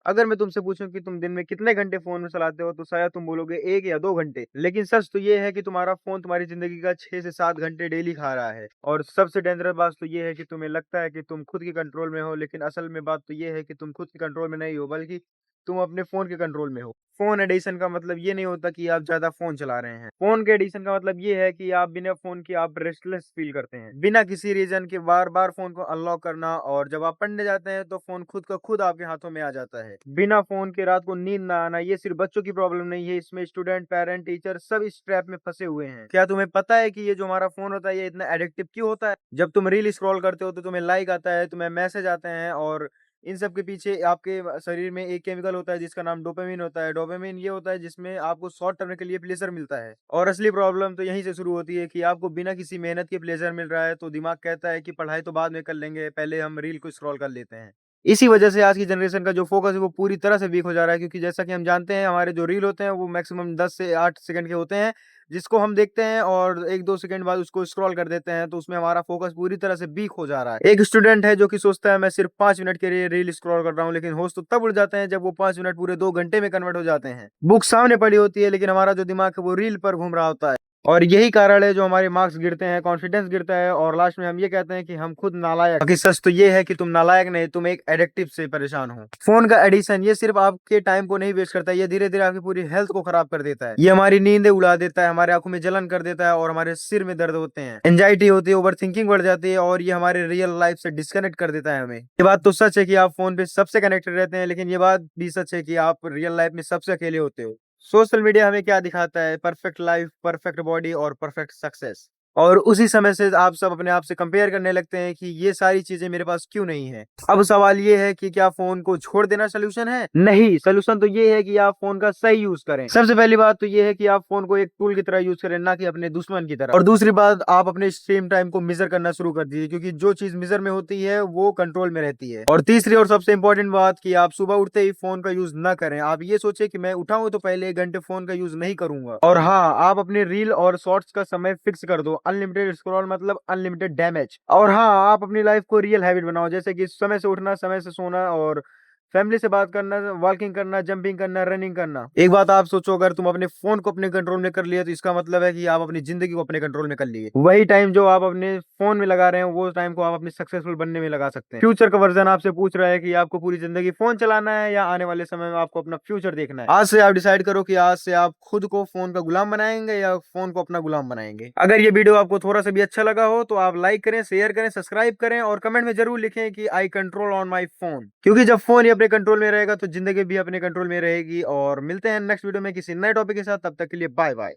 अगर मैं तुमसे पूछूं कि तुम दिन में कितने घंटे फोन में चलाते हो तो शायद तुम बोलोगे 1 या 2 घंटे। लेकिन सच तो ये है कि तुम्हारा फोन तुम्हारी जिंदगी का 6 से 7 घंटे डेली खा रहा है। और सबसे डेंजरस बात तो ये है कि तुम्हें लगता है कि तुम खुद के कंट्रोल में हो, लेकिन असल में बात तो ये है कि तुम खुद के कंट्रोल में नहीं हो, बल्कि तुम अपने फोन के कंट्रोल में हो। फोन एडिक्शन का मतलब ये नहीं होता कि आप ज्यादा फोन चला रहे हैं। फोन के एडिक्शन का मतलब ये है कि आप बिना फोन के आप रेस्टलेस फील करते हैं, बिना किसी रीजन के बार बार फोन को अनलॉक करना, और जब आप पढ़ने जाते हैं तो फोन खुद का खुद आपके हाथों में आ जाता है। बिना फोन के रात को नींद ना आना, ये सिर्फ बच्चों की प्रॉब्लम नहीं है, इसमें स्टूडेंट, पेरेंट, टीचर सब इस ट्रैप में फंसे हुए हैं। क्या तुम्हें पता है कि ये जो हमारा फोन होता है ये इतना एडिक्टिव क्यों होता है? जब तुम रील स्क्रॉल करते हो तो तुम्हें लाइक आता है, तुम्हें मैसेज आते हैं, और इन सब के पीछे आपके शरीर में एक केमिकल होता है जिसका नाम डोपामिन होता है। डोपामिन ये होता है जिसमें आपको शॉर्ट टर्म के लिए प्लेजर मिलता है, और असली प्रॉब्लम तो यहीं से शुरू होती है कि आपको बिना किसी मेहनत के प्लेजर मिल रहा है, तो दिमाग कहता है कि पढ़ाई तो बाद में कर लेंगे, पहले हम रील को स्क्रॉल कर लेते हैं। इसी वजह से आज की जनरेशन का जो फोकस है वो पूरी तरह से वीक हो जा रहा है, क्योंकि जैसा कि हम जानते हैं हमारे जो रील होते हैं वो मैक्सिमम 10 से 8 सेकंड के होते हैं, जिसको हम देखते हैं और 1-2 सेकंड बाद उसको स्क्रॉल कर देते हैं, तो उसमें हमारा फोकस पूरी तरह से वीक हो जा रहा है। एक स्टूडेंट है जो कि सोचता है मैं सिर्फ 5 मिनट के लिए रील स्क्रॉल कर रहा हूँ, लेकिन होश तो तब उड़ जाते हैं जब वो 5 मिनट पूरे 2 घंटे में कन्वर्ट हो जाते हैं। बुक सामने पड़ी होती है, लेकिन हमारा जो दिमाग है वो रील पर घूम रहा होता है। और यही कारण है जो हमारे मार्क्स गिरते हैं, कॉन्फिडेंस गिरता है, और लास्ट में हम ये कहते हैं कि हम खुद नालायक। बाकी सच तो ये है कि तुम नालायक नहीं, तुम एक एडिक्टिव से परेशान हो। फोन का एडिक्शन ये सिर्फ आपके टाइम को नहीं वेस्ट करता, ये धीरे धीरे आपकी पूरी हेल्थ को खराब कर देता है। ये हमारी नींदें उड़ा देता है, हमारे आंखों में जलन कर देता है, और हमारे सिर में दर्द होते हैं, एंजाइटी होती है, ओवर थिंकिंग बढ़ जाती है, और ये हमारे रियल लाइफ से डिस्कनेक्ट कर देता है हमें। ये बात तो सच है कि आप फोन पे सबसे कनेक्टेड रहते हैं, लेकिन ये बात भी सच है कि आप रियल लाइफ में सबसे अकेले होते हो। सोशल मीडिया हमें क्या दिखाता है? परफेक्ट लाइफ, परफेक्ट बॉडी और परफेक्ट सक्सेस। और उसी समय से आप सब अपने आप से कंपेयर करने लगते हैं कि ये सारी चीजें मेरे पास क्यों नहीं है। अब सवाल ये है कि क्या फोन को छोड़ देना सोल्यूशन है? नहीं, सोल्यूशन तो ये है कि आप फोन का सही यूज करें। सबसे पहली बात तो ये है कि आप फोन को एक टूल की तरह यूज करें, ना कि अपने दुश्मन की तरह। और दूसरी बात, आप अपने स्क्रीन टाइम को मेजर करना शुरू कर दीजिए, क्योंकि जो चीज मेजर में होती है वो कंट्रोल में रहती है। और तीसरी और सबसे इंपॉर्टेंट बात कि आप सुबह उठते ही फोन का यूज ना करें। आप ये सोचे कि मैं उठा हूं तो पहले 1 घंटे फोन का यूज नहीं करूंगा। और हाँ, आप अपने रील और शॉर्ट्स का समय फिक्स कर दो। अनलिमिटेड स्क्रॉल मतलब अनलिमिटेड डैमेज। और हाँ, आप अपनी लाइफ को रियल हैबिट बनाओ, जैसे कि समय से उठना, समय से सोना, और फैमिली से बात करना, वॉकिंग करना, जंपिंग करना, रनिंग करना। एक बात आप सोचो, अगर तुम अपने फोन को अपने कंट्रोल में कर लिया तो इसका मतलब है कि आप अपनी जिंदगी को अपने कंट्रोल में कर लिए। वही टाइम जो आप अपने फोन में लगा रहे हैं वो टाइम को आप अपने सक्सेसफुल बनने में लगा सकते हैं। फ्यूचर का वर्जन आपसे पूछ रहा है कि आपको पूरी जिंदगी फोन चलाना है या आने वाले समय में आपको अपना फ्यूचर देखना है। आज से आप डिसाइड करो कि आज से आप खुद को फोन का गुलाम बनाएंगे या फोन को अपना गुलाम बनाएंगे। अगर ये वीडियो आपको थोड़ा सा भी अच्छा लगा हो तो आप लाइक करें, शेयर करें, सब्सक्राइब करें, और कमेंट में जरूर लिखें कि आई कंट्रोल ऑन माई फोन। क्योंकि जब फोन ही अपने कंट्रोल में रहेगा तो जिंदगी भी अपने कंट्रोल में रहेगी। और मिलते हैं नेक्स्ट वीडियो में किसी नए टॉपिक के साथ, तब तक के लिए बाय बाय।